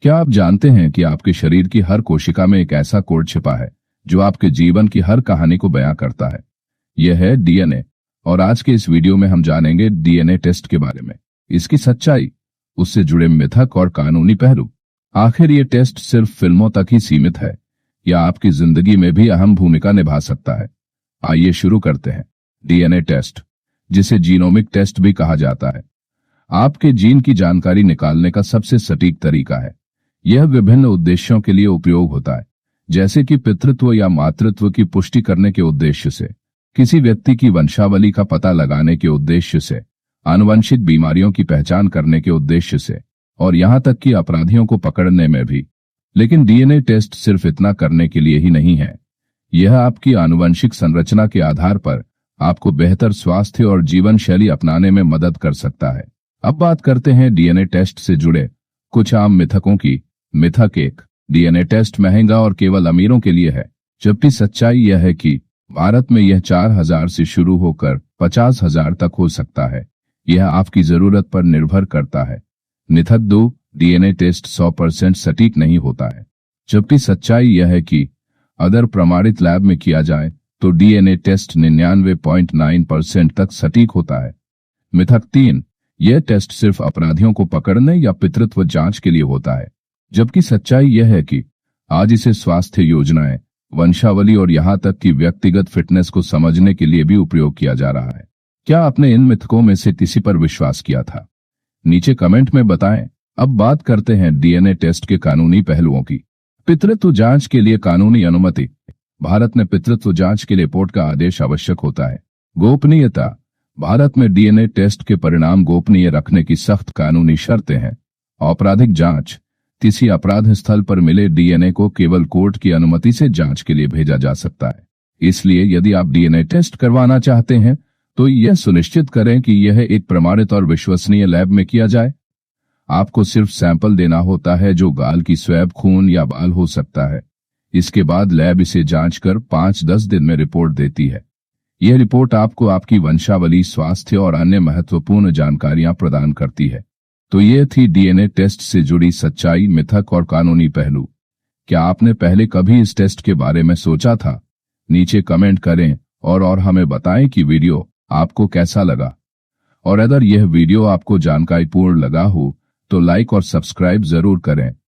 क्या आप जानते हैं कि आपके शरीर की हर कोशिका में एक ऐसा कोड छिपा है जो आपके जीवन की हर कहानी को बयां करता है? यह है डीएनए। और आज के इस वीडियो में हम जानेंगे डीएनए टेस्ट के बारे में, इसकी सच्चाई, उससे जुड़े मिथक और कानूनी पहलू। आखिर ये टेस्ट सिर्फ फिल्मों तक ही सीमित है या आपकी जिंदगी में भी अहम भूमिका निभा सकता है? आइए शुरू करते हैं। डीएनए टेस्ट, जिसे जीनोमिक टेस्ट भी कहा जाता है, आपके जीन की जानकारी निकालने का सबसे सटीक तरीका है। यह विभिन्न उद्देश्यों के लिए उपयोग होता है, जैसे कि पितृत्व या मातृत्व की पुष्टि करने के उद्देश्य से, किसी व्यक्ति की वंशावली का पता लगाने के उद्देश्य से, आनुवंशिक बीमारियों की पहचान करने के उद्देश्य से, और यहां तक कि अपराधियों को पकड़ने में भी। लेकिन डीएनए टेस्ट सिर्फ इतना करने के लिए ही नहीं है। यह आपकी आनुवंशिक संरचना के आधार पर आपको बेहतर स्वास्थ्य और जीवन शैली अपनाने में मदद कर सकता है। अब बात करते हैं डीएनए टेस्ट से जुड़े कुछ आम मिथकों की। मिथक 1, डीएनए टेस्ट महंगा और केवल अमीरों के लिए है, जबकि सच्चाई यह है कि भारत में यह 4,000 से शुरू होकर 50,000 तक हो सकता है। यह आपकी जरूरत पर निर्भर करता है। मिथक 2, डीएनए टेस्ट 100% सटीक नहीं होता है, जबकि सच्चाई यह है कि अगर प्रमाणित लैब में किया जाए तो डीएनए टेस्ट 99.9% तक सटीक होता है। मिथक 3, यह टेस्ट सिर्फ अपराधियों को पकड़ने या पितृत्व जांच के लिए होता है, जबकि सच्चाई यह है कि आज इसे स्वास्थ्य योजनाएं, वंशावली और यहां तक कि व्यक्तिगत फिटनेस को समझने के लिए भी उपयोग किया जा रहा है। क्या आपने इन मिथकों में से किसी पर विश्वास किया था? नीचे कमेंट में बताएं। अब बात करते हैं डीएनए टेस्ट के कानूनी पहलुओं की। पितृत्व जांच के लिए कानूनी अनुमति। भारत में पितृत्व जांच के लिए रिपोर्ट का आदेश आवश्यक होता है। गोपनीयता। भारत में डीएनए टेस्ट के परिणाम गोपनीय रखने की सख्त कानूनी शर्तें हैं। आपराधिक जांच। किसी अपराध स्थल पर मिले डीएनए को केवल कोर्ट की अनुमति से जांच के लिए भेजा जा सकता है। इसलिए यदि आप डीएनए टेस्ट करवाना चाहते हैं तो यह सुनिश्चित करें कि यह एक प्रमाणित और विश्वसनीय लैब में किया जाए। आपको सिर्फ सैंपल देना होता है, जो गाल की स्वैब, खून या बाल हो सकता है। इसके बाद लैब इसे जांच कर 5-10 दिन में रिपोर्ट देती है। यह रिपोर्ट आपको आपकी वंशावली, स्वास्थ्य और अन्य महत्वपूर्ण जानकारियां प्रदान करती है। तो ये थी डीएनए टेस्ट से जुड़ी सच्चाई, मिथक और कानूनी पहलू। क्या आपने पहले कभी इस टेस्ट के बारे में सोचा था? नीचे कमेंट करें और हमें बताएं कि वीडियो आपको कैसा लगा। और अगर यह वीडियो आपको जानकारीपूर्ण लगा हो तो लाइक और सब्सक्राइब जरूर करें।